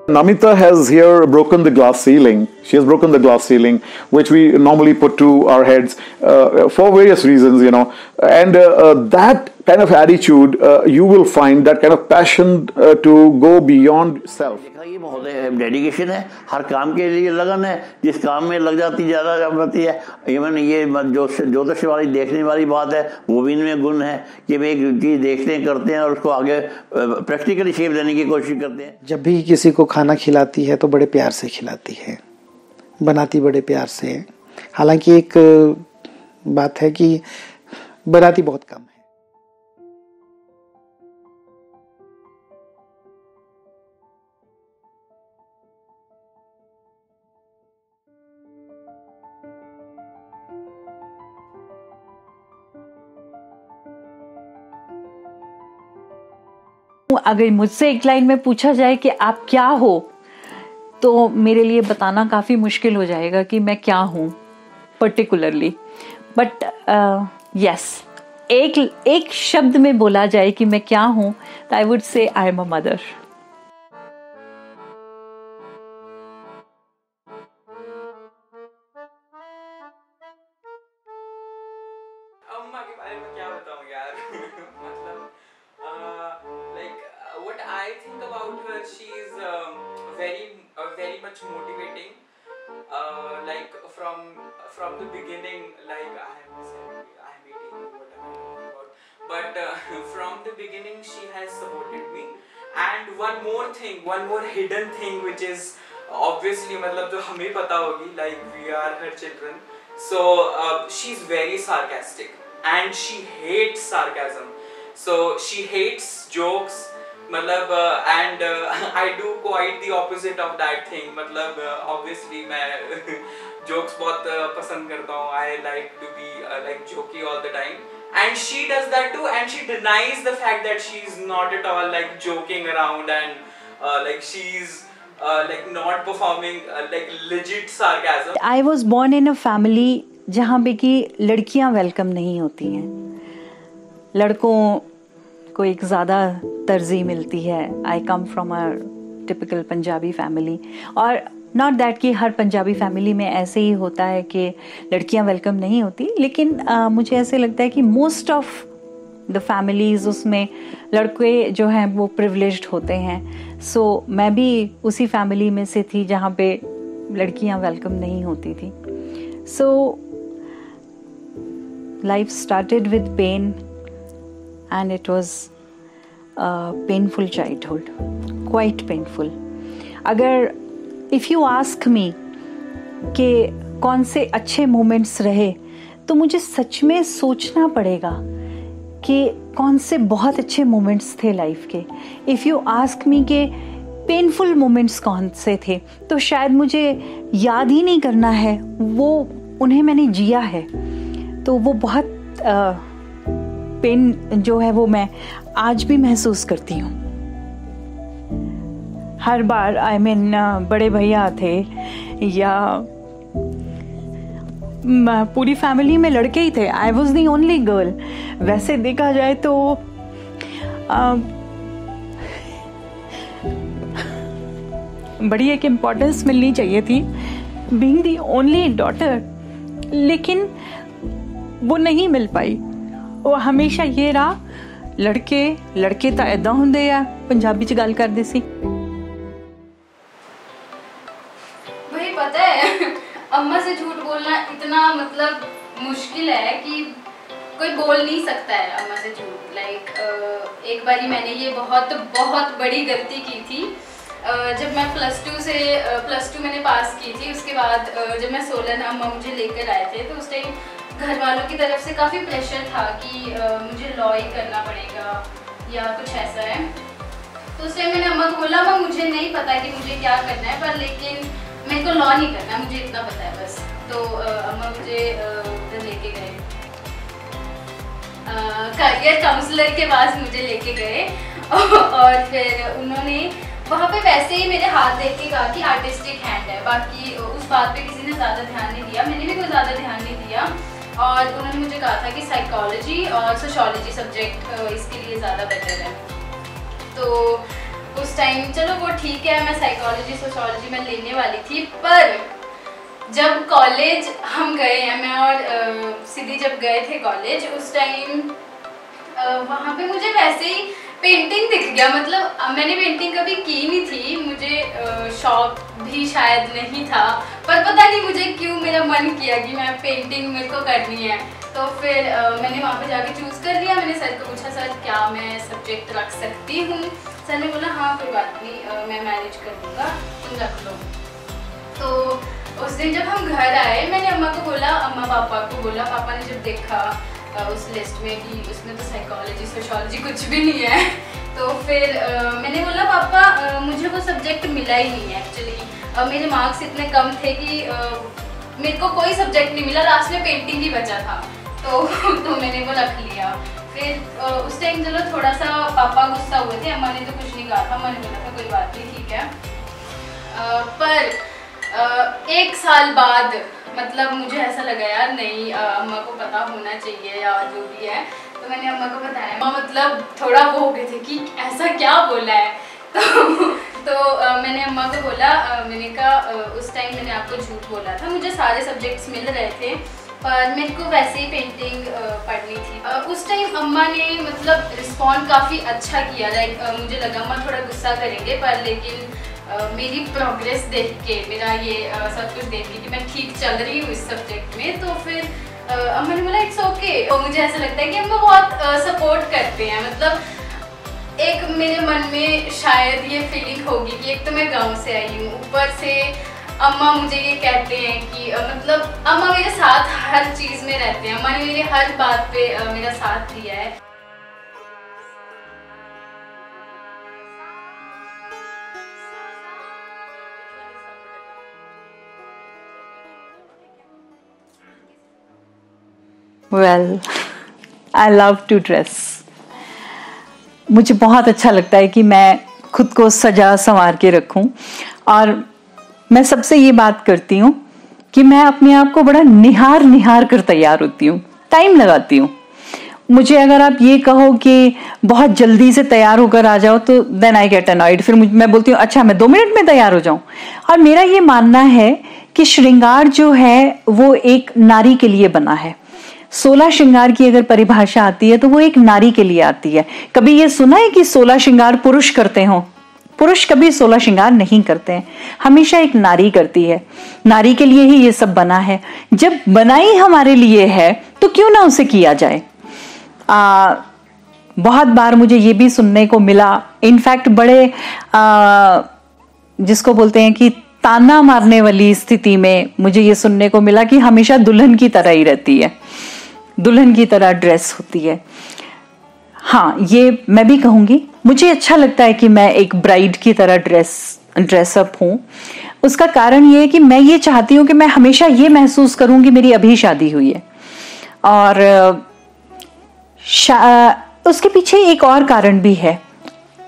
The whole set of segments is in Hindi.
Namita has here broken the glass ceiling. She has broken the glass ceiling, which we normally put to our heads for various reasons, you know. And that kind of attitude, you will find that kind of passion to go beyond self. ये बहुत डेडिकेशन है, हर काम के लिए लगन है, जिस काम में लग जाती ज़्यादा होती है। इवन ये जो ज्योतिष वाली देखने वाली बात है, वो भी इनमें गुण है कि वे एक चीज़ देखते हैं, करते हैं और उसको आगे प्रैक्टिकली शेप देने की कोशिश करते हैं। जब भी किसी को खाना खिलाती है तो बड़े प्यार से खिलाती है, बनाती बड़े प्यार से है। हालांकि एक बात है कि बनाती बहुत कम है। अगर मुझसे एक लाइन में पूछा जाए कि आप क्या हो, तो मेरे लिए बताना काफ़ी मुश्किल हो जाएगा कि मैं क्या हूँ पर्टिकुलरली। बट यस, एक शब्द में बोला जाए कि मैं क्या हूँ, तो I would say I am a mother. अम्मा के बारे में क्या बताऊँ यार मतलब what I think about her, she is very much motivating. Like from the beginning, like I'm 18, whatever I'm talking about. But from the beginning, she has supported me. And one more hidden thing, which is obviously, मतलब जो हमें पता होगी, like we are her children. So she's very sarcastic and she hates sarcasm. So she hates jokes. मतलब and I do quite the opposite of that thing. मतलब obviously मैं jokes बहुत पसंद करता हूँ. I like to be like jokey all the time. And she does that too, and she denies the fact that she's not at all like joking around and like she's like not performing like legit sarcasm. I was born in a family जहाँ पे कि लड़कियाँ वेलकम नहीं होती हैं, लड़कों को एक ज़्यादा तरजीह मिलती है। I come from a typical Punjabi family, और नॉट दैट कि हर पंजाबी फैमिली में ऐसे ही होता है कि लड़कियां वेलकम नहीं होती, लेकिन मुझे ऐसे लगता है कि मोस्ट ऑफ द फैमिलीज़ उसमें लड़के जो हैं वो प्रिविलेज्ड होते हैं। सो मैं भी उसी फैमिली में से थी जहाँ पे लड़कियां वेलकम नहीं होती थी। So life started with pain and it was a painful childhood, quite painful. अगर if you ask me कि कौन से अच्छे moments रहे, तो मुझे सच में सोचना पड़ेगा कि कौन से बहुत अच्छे moments थे life के। if you ask me कि painful moments कौन से थे, तो शायद मुझे याद ही नहीं करना है, वो उन्हें मैंने जिया है। तो वो बहुत पेन जो है वो मैं आज भी महसूस करती हूँ। हर बार बड़े भैया थे या पूरी फैमिली में लड़के ही थे, I was the only girl. वैसे देखा जाए तो बड़ी एक इम्पोर्टेंस मिलनी चाहिए थी बीइंग दी ओनली डॉटर, लेकिन वो नहीं मिल पाई। वो हमेशा ये रहा, लड़के ਤਾਂ ਇਦਾਂ ਹੁੰਦੇ ਆ, ਪੰਜਾਬੀ ਚ ਗੱਲ ਕਰਦੇ ਸੀ। भाई पता है अम्मा से झूठ बोलना इतना मतलब मुश्किल है कि कोई बोल नहीं सकता है अम्मा से झूठ। लाइक एक बारी मैंने ये बहुत बड़ी गलती की थी। जब मैं प्लस टू मैंने पास की थी, उसके बाद जब मैं सोलन अम्मा मुझे लेकर आए थे, तो उस टाइम घर वालों की तरफ से काफ़ी प्रेशर था कि मुझे लॉ ही करना पड़ेगा या कुछ ऐसा है। तो उस टाइम मैंने अम्मा को बोला, अम्मा मुझे नहीं पता कि मुझे क्या करना है, पर लेकिन मेरे को लॉ नहीं करना, मुझे इतना पता है बस। तो अम्मा मुझे उधर लेके गए, करियर काउंसलर के पास मुझे लेके गए और फिर उन्होंने वहाँ पे वैसे ही मेरे हाथ देख के कहा कि आर्टिस्टिक हैंड है। बाकी उस बात पे किसी ने ज़्यादा ध्यान नहीं दिया, मैंने भी कोई ज़्यादा ध्यान नहीं दिया। और उन्होंने मुझे कहा था कि साइकोलॉजी और सोशियोलॉजी सब्जेक्ट इसके लिए ज़्यादा बेटर है। तो उस टाइम चलो वो ठीक है, मैं साइकोलॉजी सोशियोलॉजी में लेने वाली थी, पर जब कॉलेज हम गए हैं, मैं और सिद्धि जब गए थे कॉलेज, उस टाइम वहाँ पे मुझे वैसे ही पेंटिंग दिख गया। मतलब मैंने पेंटिंग कभी की नहीं थी, मुझे शौक भी शायद नहीं था, पर पता नहीं मुझे क्यों मेरा मन किया कि मैं पेंटिंग मेरे को करनी है। तो फिर मैंने वहाँ पे जाके चूज़ कर लिया। मैंने सर को पूछा, सर क्या मैं सब्जेक्ट रख सकती हूँ? सर ने बोला हाँ कोई बात नहीं, मैं मैनेज कर दूँगा, तुम रख लो। तो उस दिन जब हम घर आए, मैंने अम्मा को बोला, अम्मा पापा को बोला, पापा ने जब देखा उस लिस्ट में कि उसमें तो साइकोलॉजी सोशियोलॉजी कुछ भी नहीं है, तो फिर मैंने बोला पापा मुझे वो सब्जेक्ट मिला ही नहीं है एक्चुअली। मेरे मार्क्स इतने कम थे कि मेरे को कोई सब्जेक्ट नहीं मिला, लास्ट में पेंटिंग ही बचा था। तो मैंने वो रख लिया। फिर उस टाइम चलो थोड़ा सा पापा गुस्सा हुए थे, अम्मा ने तो कुछ नहीं कहा था, अम्मा ने बोला था कोई बात नहीं ठीक है। पर 1 साल बाद मतलब मुझे ऐसा लगा यार नहीं, अम्मा को पता होना चाहिए या जो भी है। तो मैंने अम्मा को बताया, अम्मा मतलब थोड़ा वो हो गए थे कि ऐसा क्या बोला है। तो मैंने अम्मा को बोला, मैंने कहा उस टाइम मैंने आपको झूठ बोला था, मुझे सारे सब्जेक्ट्स मिल रहे थे पर मेरे को वैसे ही पेंटिंग पढ़नी थी। उस टाइम अम्मा ने मतलब रिस्पॉन्ड काफ़ी अच्छा किया। लाइक मुझे लगा अम्मा थोड़ा गुस्सा करेंगे, पर लेकिन मेरी प्रोग्रेस देख के, मेरा ये सब कुछ देख के कि मैं ठीक चल रही हूँ इस सब्जेक्ट में, तो फिर अम्मा ने बोला इट्स ओके। तो मुझे ऐसा लगता है कि अम्मा बहुत सपोर्ट करते हैं। मतलब एक मेरे मन में शायद ये फीलिंग होगी कि एक तो मैं गांव से आई हूँ, ऊपर से अम्मा मुझे ये कहते हैं कि मतलब अम्मा मेरे साथ हर चीज़ में रहते हैं, अम्मा ने मेरी हर बात पे मेरा साथ दिया है। Well, I love to dress. मुझे बहुत अच्छा लगता है कि मैं खुद को सजा संवार के रखूं, और मैं सबसे ये बात करती हूँ कि मैं अपने आप को बड़ा निहार कर तैयार होती हूँ, टाइम लगाती हूँ। मुझे अगर आप ये कहो कि बहुत जल्दी से तैयार होकर आ जाओ तो देन आई गेट अनॉयड। फिर मैं बोलती हूँ अच्छा मैं 2 मिनट में तैयार हो जाऊं। और मेरा ये मानना है कि श्रृंगार जो है वो एक नारी के लिए बना है। 16 श्रृंगार की अगर परिभाषा आती है तो वो एक नारी के लिए आती है। कभी ये सुना है कि 16 श्रृंगार पुरुष करते हो? पुरुष कभी 16 श्रृंगार नहीं करते हैं, हमेशा एक नारी करती है। नारी के लिए ही ये सब बना है। जब बनाई हमारे लिए है तो क्यों ना उसे किया जाए। बहुत बार मुझे ये भी सुनने को मिला, इनफैक्ट बड़े जिसको बोलते हैं कि ताना मारने वाली स्थिति में मुझे ये सुनने को मिला कि हमेशा दुल्हन की तरह ही रहती है, दुल्हन की तरह ड्रेस होती है। हाँ, ये मैं भी कहूंगी, मुझे अच्छा लगता है कि मैं एक ब्राइड की तरह ड्रेसअप हूं। उसका कारण ये है कि मैं ये चाहती हूं कि मैं हमेशा ये महसूस करूं कि मेरी अभी शादी हुई है। और उसके पीछे एक और कारण भी है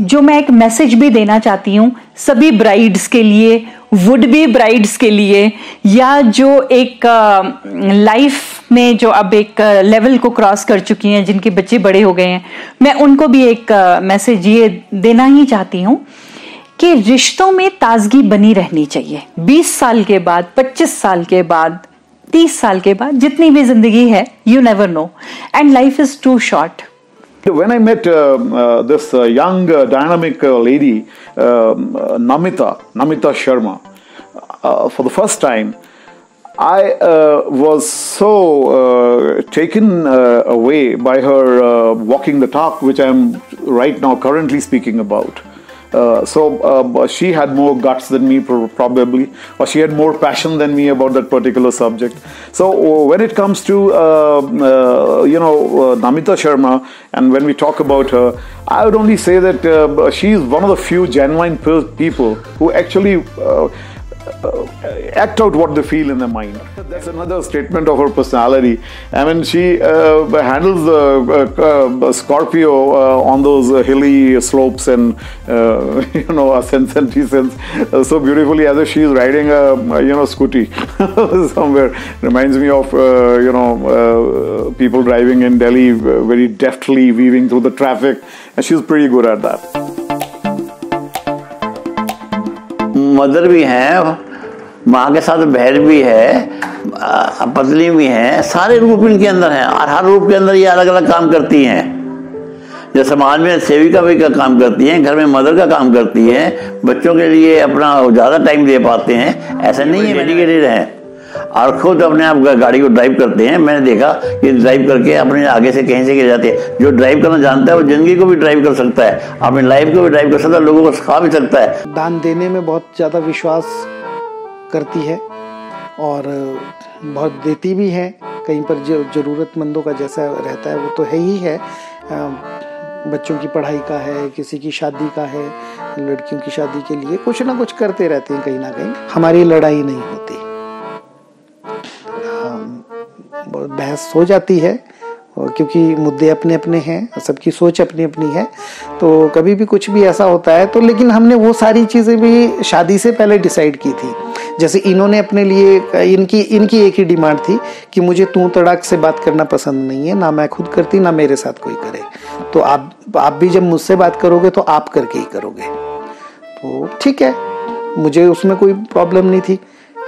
जो मैं एक मैसेज भी देना चाहती हूँ सभी ब्राइड्स के लिए, वुड बी ब्राइड्स के लिए, या जो एक लाइफ में जो अब एक लेवल को क्रॉस कर चुकी हैं, जिनके बच्चे बड़े हो गए हैं। मैं उनको भी एक मैसेज ये देना ही चाहती हूँ कि रिश्तों में ताजगी बनी रहनी चाहिए। 20 साल के बाद, 25 साल के बाद, 30 साल के बाद, जितनी भी जिंदगी है, you never know, and life is too short. When I met this young dynamic lady, Namita Sharma, for the first time, I was so taken away by her walking the talk, which I am right now currently speaking about. So she had more guts than me probably, or she had more passion than me about that particular subject. So when it comes to Namita Sharma, and when we talk about her, I would only say that she is one of the few genuine people who actually act out what they feel in their mind. That's another statement of her personality. I mean, she handles the Scorpio on those hilly slopes and ascents and descents so beautifully, as if she is riding a scooty somewhere. Reminds me of people driving in Delhi very deftly weaving through the traffic, and she's pretty good at that. Mother भी हैं, माँ के साथ बहन भी है, पत्नी भी है, सारे रूप इनके अंदर हैं और हर रूप के अंदर ये अलग अलग काम करती हैं। जो समाज में सेविका भी का काम करती हैं, घर में मदर का काम करती हैं, बच्चों के लिए अपना ज़्यादा टाइम दे पाते हैं, ऐसा नहीं है, डेडिकेटेड हैं और खुद अपने आप गाड़ी को ड्राइव करते हैं। मैंने देखा कि ड्राइव करके अपने आगे से कहीं से कहीं जाते हैं। जो ड्राइव करना जानता है वो जिंदगी को भी ड्राइव कर सकता है, अपनी लाइफ को भी ड्राइव कर सकता है, लोगों को सिखा भी सकता है। दान देने में बहुत ज़्यादा विश्वास करती है और बहुत देती भी है। कहीं पर जो ज़रूरतमंदों का जैसा रहता है वो तो है ही है, बच्चों की पढ़ाई का है, किसी की शादी का है, लड़कियों की शादी के लिए कुछ ना कुछ करते रहते हैं। कहीं ना कहीं हमारी लड़ाई नहीं होती, बहस हो जाती है क्योंकि मुद्दे अपने अपने हैं, सबकी सोच अपनी अपनी है। तो कभी भी कुछ भी ऐसा होता है तो, लेकिन हमने वो सारी चीज़ें भी शादी से पहले डिसाइड की थी। जैसे इन्होंने अपने लिए इनकी एक ही डिमांड थी कि मुझे तू तड़ाक से बात करना पसंद नहीं है, ना मैं खुद करती ना मेरे साथ कोई करे। तो आप भी जब मुझसे बात करोगे तो आप करके ही करोगे। तो ठीक है, मुझे उसमें कोई प्रॉब्लम नहीं थी।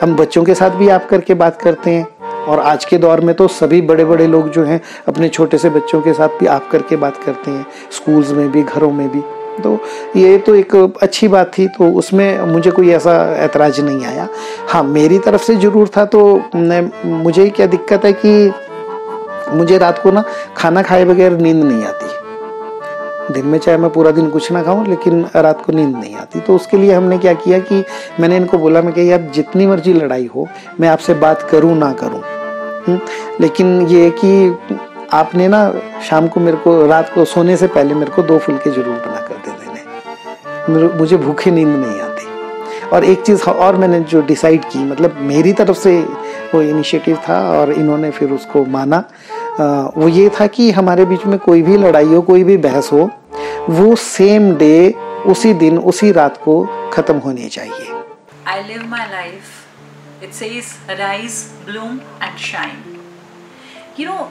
हम बच्चों के साथ भी आप करके बात करते हैं और आज के दौर में तो सभी बड़े बड़े लोग जो हैं अपने छोटे से बच्चों के साथ भी आप करके बात करते हैं, स्कूल्स में भी, घरों में भी। तो ये तो एक अच्छी बात थी, तो उसमें मुझे कोई ऐसा ऐतराज नहीं आया। हाँ, मेरी तरफ से जरूर था। तो मुझे क्या दिक्कत है कि मुझे रात को ना खाना खाए बगैर नींद नहीं आती। दिन में चाहे मैं पूरा दिन कुछ ना खाऊं, लेकिन रात को नींद नहीं आती। तो उसके लिए हमने क्या किया कि मैंने इनको बोला, मैं कि यार जितनी मर्जी लड़ाई हो, मैं आपसे बात करूं ना करूं, लेकिन ये कि आपने ना शाम को मेरे को, रात को सोने से पहले मेरे को 2 फुलके जरूर बना कर दे देने, मुझे भूखे नींद नहीं आती। और एक चीज़ और मैंने जो डिसाइड की, मतलब मेरी तरफ से वो इनिशिएटिव था और इन्होंने फिर उसको माना, वो ये था कि हमारे बीच में कोई भी लड़ाई हो, कोई भी बहस हो, वो सेम डे, उसी दिन, उसी रात को खत्म होनी चाहिए। I live my life. It says rise, bloom and shine. You know,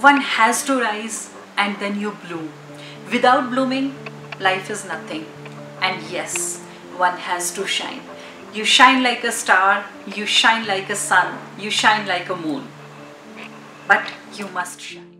one has to rise and then you bloom. Without blooming, life is nothing. And yes, one has to shine. You shine like a star, you shine like a sun, you shine like a moon. But you must shine.